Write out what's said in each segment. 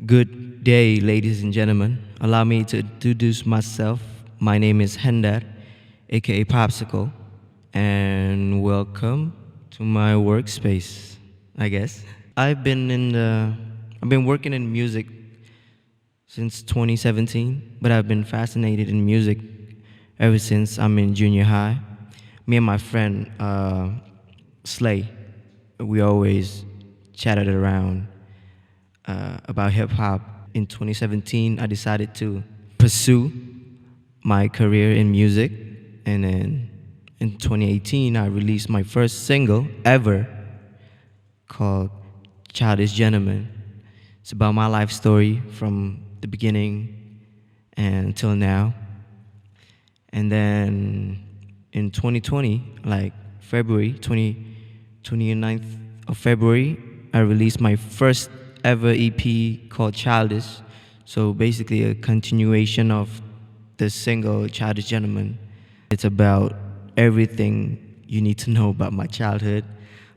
Good day, ladies and gentlemen. Allow me to introduce myself. My name is Hender, aka Popsickle, and welcome to my workspace, I guess. I've been working in music since 2017, but I've been fascinated in music ever since I'm in junior high. Me and my friend Slay, we always chatted around about hip hop. In 2017, I decided to pursue my career in music, and then in 2018, I released my first single ever called Childish Gentleman. It's about my life story from the beginning until now. And then in 2020, like February 29th of February, I released my first ever EP called Childish. So basically a continuation of the single Childish Gentleman. It's about everything you need to know about my childhood,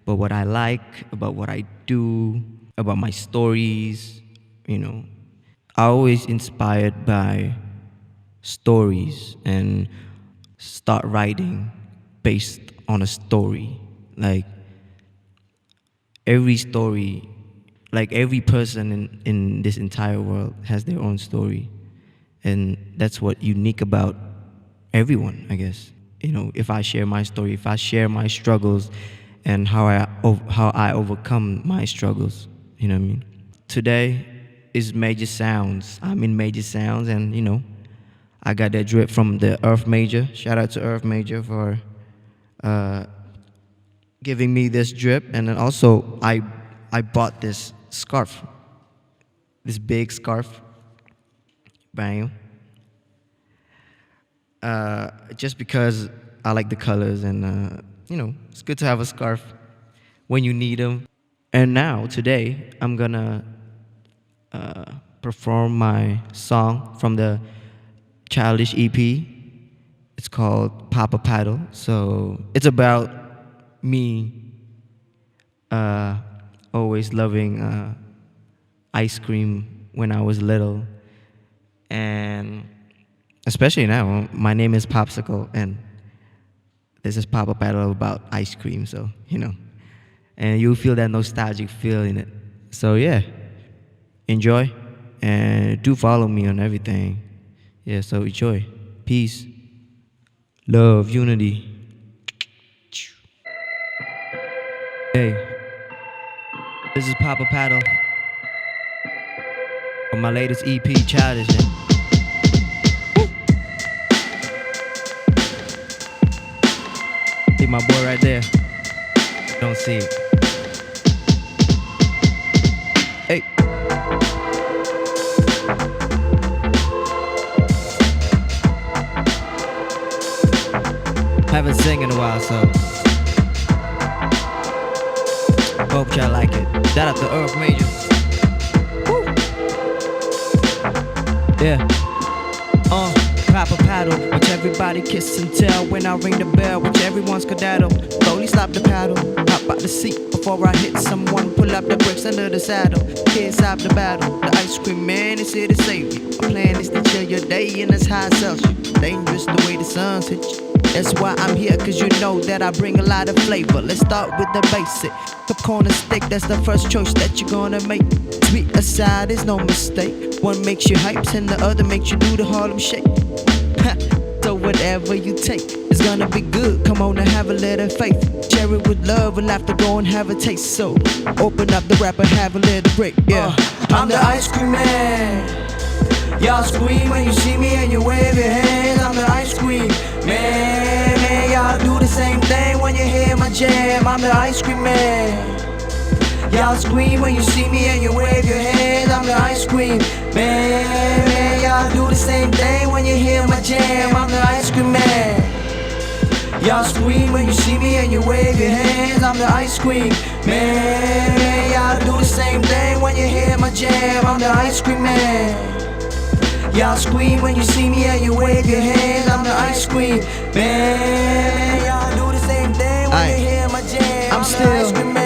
about what I like, about what I do, about my stories, you know. I always inspired by stories and start writing based on a story. Like every story, like every person in this entire world has their own story. And that's what unique about everyone, I guess. You know, if I share my story, if I share my struggles and how I overcome my struggles, you know what I mean? Today is Major Sounds. I'm in Major Sounds, and I got that drip from the Earth Major. Shout out to Earth Major for giving me this drip. And then also I bought this scarf, this big scarf. Bang. Just because I like the colors, and it's good to have a scarf when you need them. And now today I'm gonna perform my song from the Childish EP. It's called Papa Paddle. So it's about me always loving ice cream when I was little, and especially now. My name is Popsicle, and this is Papa Paddle about ice cream. So and you'll feel that nostalgic feel in it. So yeah, enjoy, and do follow me on everything. Yeah, so enjoy. Peace, love, unity. Hey, this is Papa Paddle on my latest EP, Childish. See my boy right there. Don't see it. Hey. Haven't sing in a while, so hope y'all like it. Shout out to Earth Major. Woo. Yeah. Papa paddle, which everybody kiss and tell. When I ring the bell, which everyone skedaddle. Slowly slap the paddle, hop out the seat before I hit someone. Pull up the bricks under the saddle. Can't stop the battle. The ice cream man is here to save you. My plan is to chill your day, and that's how it sells you. Dangerous the way the sun's hit you. That's why I'm here, cause you know that I bring a lot of flavor. Let's start with the basic. The corner stick, that's the first choice that you're gonna make. Sweet aside is no mistake. One makes you hypes and the other makes you do the Harlem Shake. So whatever you take, it's gonna be good. Come on and have a little faith. Share it with love and laughter, go and have a taste. So open up the wrap and have a little break. Yeah, I'm the ice cream man. Y'all scream when you see me and you wave your hands. I'm the ice cream man. Y'all do the same thing when you hear my jam. I'm the ice cream man. Y'all scream when you see me and you wave your hands. I'm the ice cream man. Y'all do the same thing when you hear my jam. I'm the ice cream man. Y'all scream when you see me and you wave your hands. I'm the ice cream man. Y'all do the same thing when you hear my jam. I'm the ice cream man. Y'all scream when you see me and you wave your hands. I'm the ice cream man. Y'all do the same thing when you hear my jam. I'm still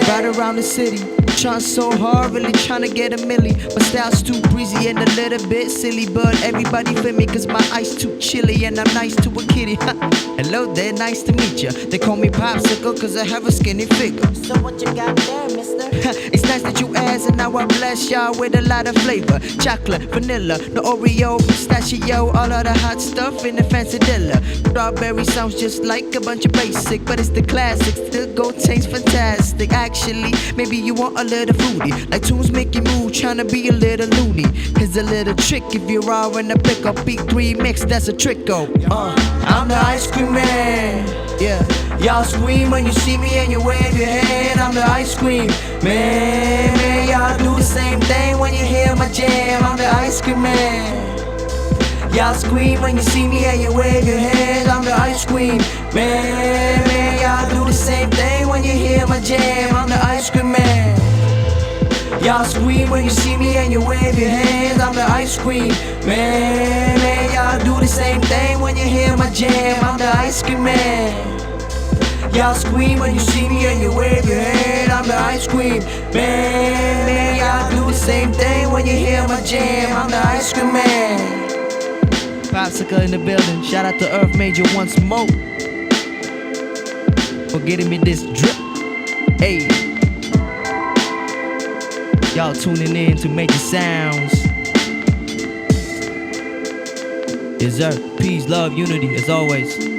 right around the city, Trying so hard, really trying to get a milli. My style's too breezy and a little bit silly, but everybody feel me cause my ice too chilly and I'm nice to a kitty. Hello there, nice to meet ya. They call me Popsickle cause I have a skinny figure. So what you got there, mister? It's nice that you asked and now I bless y'all with a lot of flavor. Chocolate, vanilla, the Oreo, pistachio, all of the hot stuff in the fancy dilla. Strawberry sounds just like a bunch of basic, but it's the classics, still go taste fantastic. Actually, maybe you want a little fruity, like tunes make you move, tryna be a little loony. Here's a little trick if you're raw in the pick up beat 3 mix, that's a tricko. I'm the ice cream man, yeah. Y'all scream when you see me and you wave your hand. I'm the ice cream man. Y'all do the same thing when you hear my jam. I'm the ice cream man. Y'all scream when you see me and you wave your hands. I'm the ice cream man. Y'all do the same thing when you hear my jam. I'm the ice cream man. Y'all scream when you see me and you wave your hands. I'm the ice cream man. Y'all do the same thing when you hear my jam. I'm the ice cream man. Y'all scream when you see me and you wave your hand. I'm the ice cream man. Y'all do the same thing when you hear my jam. I'm the ice cream man. Popsicle in the building. Shout out to Earth Major once more for getting me this drip. Hey, y'all tuning in to Major Sounds. Yes sir. Peace, love, unity as always.